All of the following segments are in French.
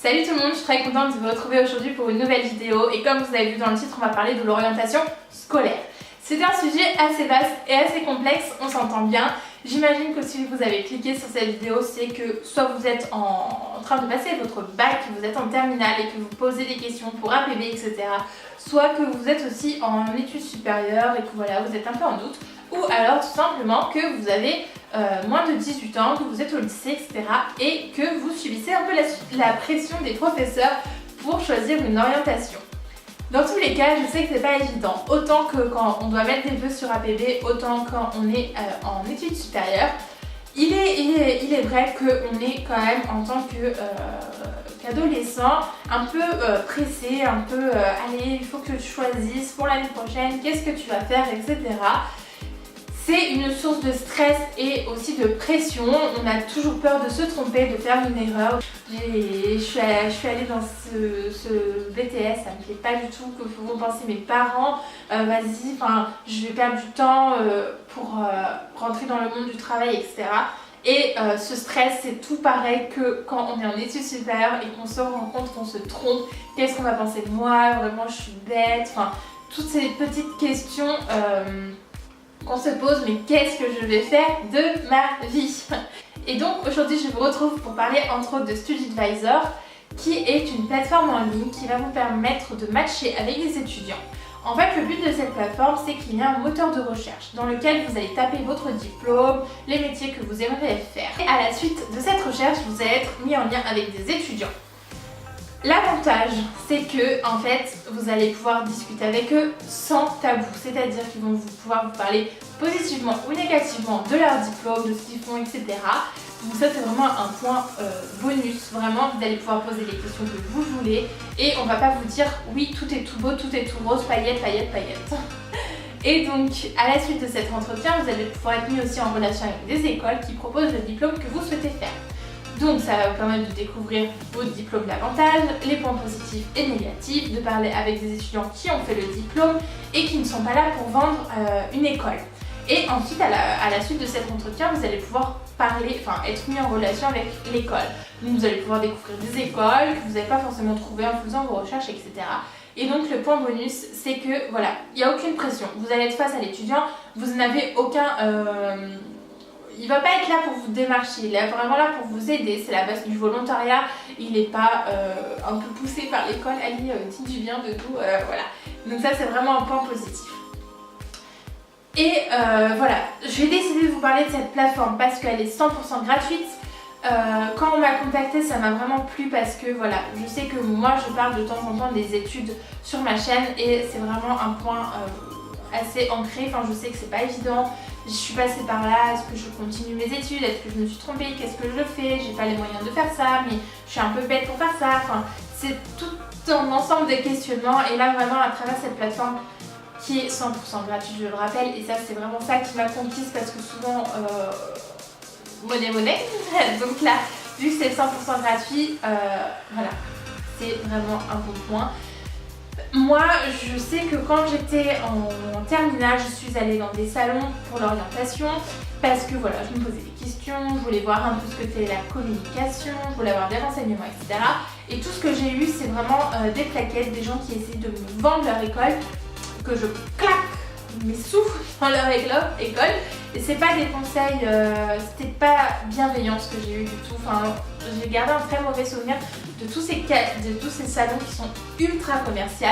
Salut tout le monde, je suis très contente de vous retrouver aujourd'hui pour une nouvelle vidéo et comme vous avez vu dans le titre, on va parler de l'orientation scolaire. C'est un sujet assez vaste et assez complexe, on s'entend bien. J'imagine que si vous avez cliqué sur cette vidéo, c'est que soit vous êtes en train de passer votre bac, vous êtes en terminale et que vous posez des questions pour APB, etc. Soit que vous êtes aussi en études supérieures et que voilà, vous êtes un peu en doute. Ou alors tout simplement que vous avez moins de 18 ans, que vous êtes au lycée, etc. et que vous subissez un peu la pression des professeurs pour choisir une orientation. Dans tous les cas, je sais que c'est pas évident, autant que quand on doit mettre des vœux sur APB, autant quand on est en études supérieures. Il est vrai qu'on est quand même en tant qu'adolescent un peu pressé, un peu allez, il faut que tu choisisses pour l'année prochaine, qu'est-ce que tu vas faire, etc. C'est une source de stress et aussi de pression. On a toujours peur de se tromper, de faire une erreur. Je suis allée dans ce BTS, ça me plaît pas du tout, que vont penser mes parents. Vas-y, je vais perdre du temps pour rentrer dans le monde du travail, etc. Et ce stress, c'est tout pareil que quand on est en études supérieures et qu'on se rend compte qu'on se trompe. Qu'est-ce qu'on va penser de moi? Vraiment, je suis bête. Enfin, toutes ces petites questions qu'on se pose, mais qu'est-ce que je vais faire de ma vie? Et donc aujourd'hui je vous retrouve pour parler entre autres de StudyAdvisor, qui est une plateforme en ligne qui va vous permettre de matcher avec des étudiants. En fait, le but de cette plateforme, c'est qu'il y a un moteur de recherche dans lequel vous allez taper votre diplôme, les métiers que vous aimeriez faire. Et à la suite de cette recherche, vous allez être mis en lien avec des étudiants. L'avantage, c'est que en fait, vous allez pouvoir discuter avec eux sans tabou, c'est-à-dire qu'ils vont pouvoir vous parler positivement ou négativement de leur diplôme, de ce qu'ils font, etc. Donc ça, c'est vraiment un point bonus. Vraiment, vous allez pouvoir poser les questions que vous voulez et on va pas vous dire oui, tout est tout beau, tout est tout rose, paillettes, paillettes, paillettes. Et donc, à la suite de cet entretien, vous allez pouvoir être mis aussi en relation avec des écoles qui proposent le diplôme que vous souhaitez faire. Donc ça va vous permettre de découvrir votre diplôme davantage, les points positifs et négatifs, de parler avec des étudiants qui ont fait le diplôme et qui ne sont pas là pour vendre une école. Et ensuite, à la suite de cet entretien, vous allez pouvoir être mis en relation avec l'école. Donc vous allez pouvoir découvrir des écoles que vous n'avez pas forcément trouvées en faisant vos recherches, etc. Et donc le point bonus, c'est que voilà, il n'y a aucune pression. Vous allez être face à l'étudiant, vous n'avez aucun... il va pas être là pour vous démarcher, il est vraiment là pour vous aider, c'est la base du volontariat, il n'est pas un peu poussé par l'école, allez, dites du bien de tout, voilà. Donc ça c'est vraiment un point positif. Et voilà, j'ai décidé de vous parler de cette plateforme parce qu'elle est 100% gratuite. Quand on m'a contacté, ça m'a vraiment plu parce que voilà, je sais que moi je parle de temps en temps des études sur ma chaîne et c'est vraiment un point assez ancré, je sais que c'est pas évident. Je suis passée par là, est-ce que je continue mes études, est-ce que je me suis trompée, qu'est-ce que je fais, j'ai pas les moyens de faire ça, mais je suis un peu bête pour faire ça, c'est tout un ensemble de questionnements et là vraiment à travers cette plateforme qui est 100% gratuite, je le rappelle, et ça c'est vraiment ça qui m'a conquise parce que souvent monnaie, donc là vu que c'est 100% gratuit, voilà, c'est vraiment un bon point. Moi, je sais que quand j'étais en terminale, je suis allée dans des salons pour l'orientation parce que voilà, je me posais des questions, je voulais voir un peu ce que c'est la communication, je voulais avoir des renseignements, etc. Et tout ce que j'ai eu, c'est vraiment des plaquettes, des gens qui essaient de me vendre leur école, que je claque mes sous dans leur école. Et c'est pas des conseils, c'était pas bienveillant ce que j'ai eu du tout. J'ai gardé un très mauvais souvenir de tous ces salons qui sont ultra commerciaux.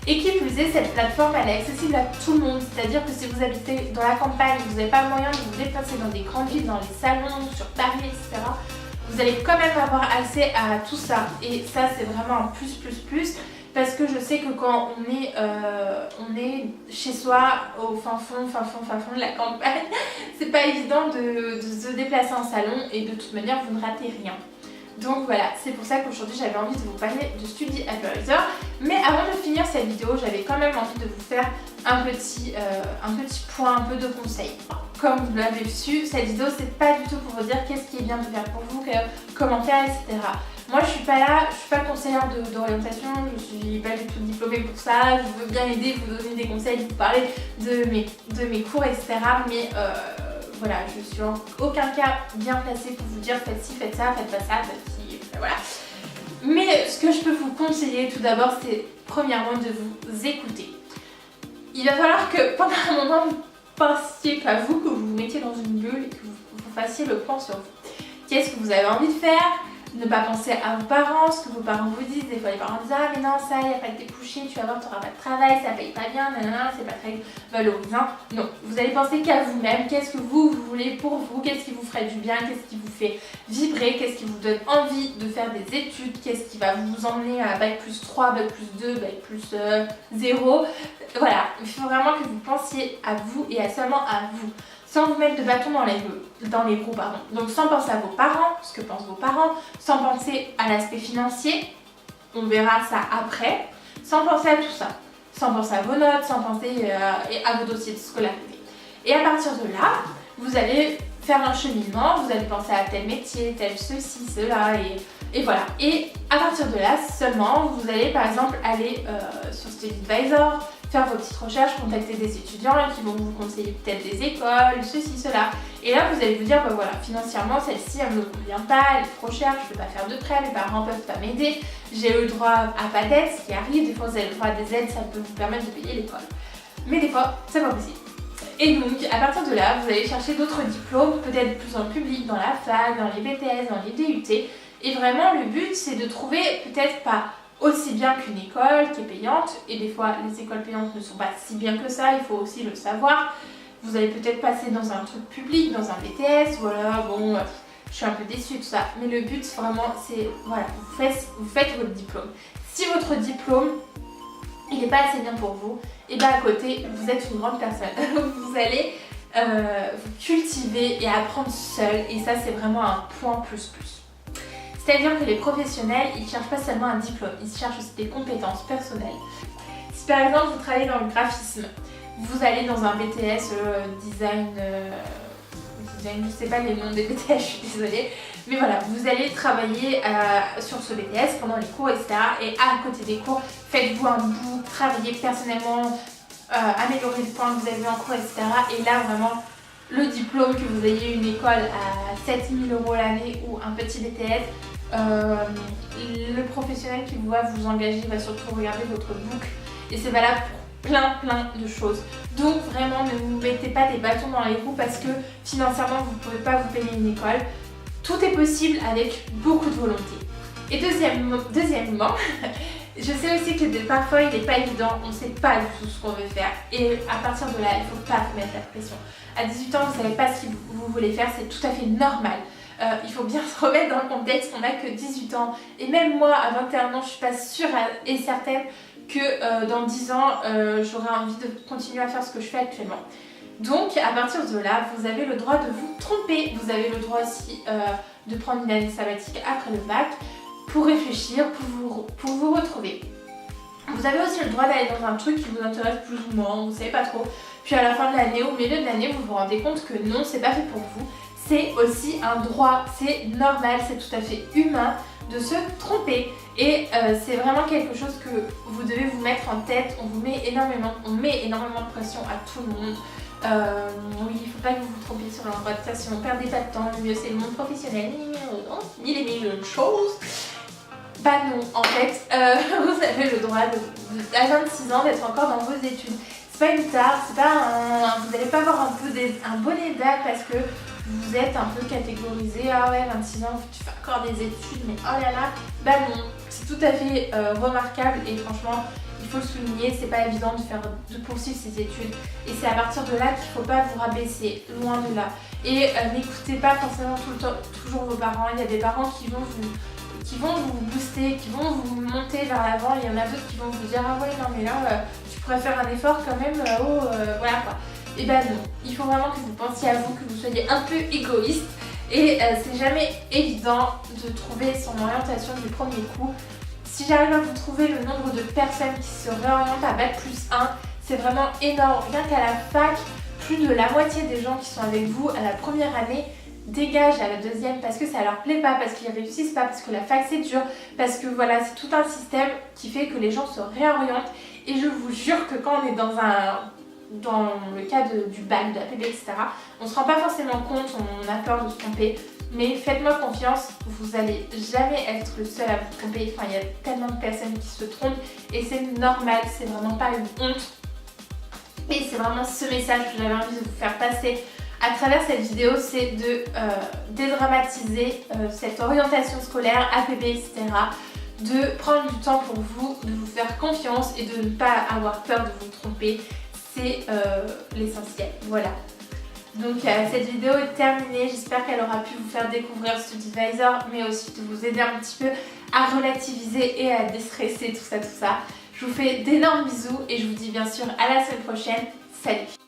Et qui plus est, cette plateforme elle est accessible à tout le monde. C'est-à-dire que si vous habitez dans la campagne, vous n'avez pas le moyen de vous déplacer dans des grandes villes, dans les salons, sur Paris, etc. Vous allez quand même avoir accès à tout ça. Et ça c'est vraiment un plus. Parce que je sais que quand on est chez soi, au fin fond de la campagne, c'est pas évident de se déplacer en salon et de toute manière vous ne ratez rien. Donc voilà, c'est pour ça qu'aujourd'hui j'avais envie de vous parler de StudyAdvisor. Mais avant de finir cette vidéo, j'avais quand même envie de vous faire un petit point, un peu de conseils. Comme vous l'avez su, cette vidéo c'est pas du tout pour vous dire qu'est-ce qui est bien de faire pour vous, comment faire, etc. Moi je suis pas là, je suis pas conseillère d'orientation, je suis pas du tout diplômée pour ça, je veux bien aider, vous donner des conseils, vous parler de mes cours, etc. Mais voilà, je suis en aucun cas bien placée pour vous dire faites ci, faites ça, faites pas ça, faites ci, voilà. Mais ce que je peux vous conseiller tout d'abord, c'est premièrement de vous écouter. Il va falloir que pendant un moment vous pensiez pas vous, que vous vous mettiez dans une bulle et que vous fassiez le point sur vous. Qu'est-ce que vous avez envie de faire? Ne pas penser à vos parents, ce que vos parents vous disent. Des fois les parents disent ah mais non ça il n'y a pas que des couchés, tu vas voir tu n'auras pas de travail, ça paye pas bien, nanana, c'est pas très valorisant. Non, vous allez penser qu'à vous-même, qu'est-ce que vous voulez pour vous, qu'est-ce qui vous ferait du bien, qu'est-ce qui vous fait vibrer, qu'est-ce qui vous donne envie de faire des études, qu'est-ce qui va vous emmener à bac plus 3, bac plus 2, bac plus 0. Voilà, il faut vraiment que vous pensiez à vous et seulement à vous. Sans vous mettre de bâton dans les roues, pardon. Donc sans penser à vos parents, ce que pensent vos parents, sans penser à l'aspect financier, on verra ça après, sans penser à tout ça, sans penser à vos notes, sans penser à vos dossiers de scolarité. Et à partir de là, vous allez faire un cheminement, vous allez penser à tel métier, tel ceci, cela, et voilà. Et à partir de là seulement, vous allez par exemple aller sur StudyAdvisor, faire vos petites recherches, contacter des étudiants qui vont vous conseiller peut-être des écoles, ceci, cela. Et là, vous allez vous dire, bah voilà, financièrement, celle-ci, elle ne me convient pas, elle est trop chère, je ne peux pas faire de prêt, mes parents ne peuvent pas m'aider, j'ai eu le droit à pas d'aide, ce qui arrive, des fois vous avez le droit à des aides, ça peut vous permettre de payer l'école. Mais des fois, c'est pas possible. Et donc, à partir de là, vous allez chercher d'autres diplômes, peut-être plus en public, dans la fac, dans les BTS, dans les DUT. Et vraiment, le but, c'est de trouver peut-être pas aussi bien qu'une école qui est payante, et des fois les écoles payantes ne sont pas si bien que ça, il faut aussi le savoir. Vous allez peut-être passer dans un truc public, dans un BTS, voilà, bon, je suis un peu déçue de ça, mais le but vraiment c'est, voilà, vous faites votre diplôme. Si votre diplôme, il n'est pas assez bien pour vous, et bien à côté, vous êtes une grande personne, vous allez vous cultiver et apprendre seul, et ça c'est vraiment un point plus plus. C'est-à-dire que les professionnels, ils ne cherchent pas seulement un diplôme, ils cherchent aussi des compétences personnelles. Si par exemple vous travaillez dans le graphisme, vous allez dans un BTS design, je ne sais pas les noms des BTS, je suis désolée, mais voilà, vous allez travailler sur ce BTS pendant les cours, etc. Et à côté des cours, faites-vous un book, travaillez personnellement, améliorez le point que vous avez vu en cours, etc. Et là vraiment, le diplôme, que vous ayez une école à 7 000 € l'année ou un petit BTS, le professionnel qui va vous engager va surtout regarder votre book et c'est valable pour plein de choses. Donc vraiment ne vous mettez pas des bâtons dans les roues parce que financièrement vous ne pouvez pas vous payer une école. Tout est possible avec beaucoup de volonté. Et deuxièmement, je sais aussi que parfois il n'est pas évident, on ne sait pas du tout ce qu'on veut faire et à partir de là il ne faut pas vous mettre la pression. À 18 ans vous ne savez pas ce que vous voulez faire, c'est tout à fait normal. Il faut bien se remettre dans le contexte, on n'a que 18 ans et même moi à 21 ans je suis pas sûre et certaine que dans 10 ans j'aurai envie de continuer à faire ce que je fais actuellement. Donc à partir de là vous avez le droit de vous tromper, vous avez le droit aussi de prendre une année sabbatique après le bac pour réfléchir, pour vous retrouver. Vous avez aussi le droit d'aller dans un truc qui vous intéresse plus ou moins, vous ne savez pas trop, puis à la fin de l'année, au milieu de l'année, vous vous rendez compte que non, c'est pas fait pour vous. C'est aussi un droit, c'est normal, c'est tout à fait humain de se tromper et c'est vraiment quelque chose que vous devez vous mettre en tête. On met énormément de pression à tout le monde. Oui, il ne faut pas que vous vous trompiez sur l'orientation, perdez pas de temps, le mieux c'est le monde professionnel, ni les millions de choses. Bah non, en fait, vous avez le droit à 26 ans d'être encore dans vos études. C'est pas une tare, c'est pas vous n'allez pas avoir un bonnet d'âge parce que vous êtes un peu catégorisé, ah ouais 26 ans tu fais encore des études mais oh là là, bah non, c'est tout à fait remarquable et franchement il faut le souligner, c'est pas évident de poursuivre ses études et c'est à partir de là qu'il faut pas vous rabaisser, loin de là. Et n'écoutez pas forcément tout le temps, toujours vos parents, il y a des parents qui vont vous booster, qui vont vous monter vers l'avant, il y en a d'autres qui vont vous dire ah ouais non mais là tu pourrais faire un effort quand même, voilà quoi. Et ben non, il faut vraiment que vous pensiez à vous, que vous soyez un peu égoïste et c'est jamais évident de trouver son orientation du premier coup. Si j'arrive à vous trouver le nombre de personnes qui se réorientent à Bac plus 1, c'est vraiment énorme. Rien qu'à la fac, plus de la moitié des gens qui sont avec vous à la première année dégagent à la deuxième parce que ça leur plaît pas, parce qu'ils réussissent pas, parce que la fac c'est dur, parce que voilà, c'est tout un système qui fait que les gens se réorientent et je vous jure que quand on est dans le cas du bac, de la PB, etc., on se rend pas forcément compte, on a peur de se tromper. mais faites-moi confiance, vous allez jamais être le seul à vous tromper. Enfin, il y a tellement de personnes qui se trompent et c'est normal, c'est vraiment pas une honte. Et c'est vraiment ce message que j'avais envie de vous faire passer à travers cette vidéo, c'est de dédramatiser cette orientation scolaire, APB, etc. De prendre du temps pour vous, de vous faire confiance et de ne pas avoir peur de vous tromper. C'est l'essentiel. Voilà. Donc cette vidéo est terminée. J'espère qu'elle aura pu vous faire découvrir Studivisor, mais aussi de vous aider un petit peu à relativiser et à déstresser tout ça. Je vous fais d'énormes bisous et je vous dis bien sûr à la semaine prochaine. Salut!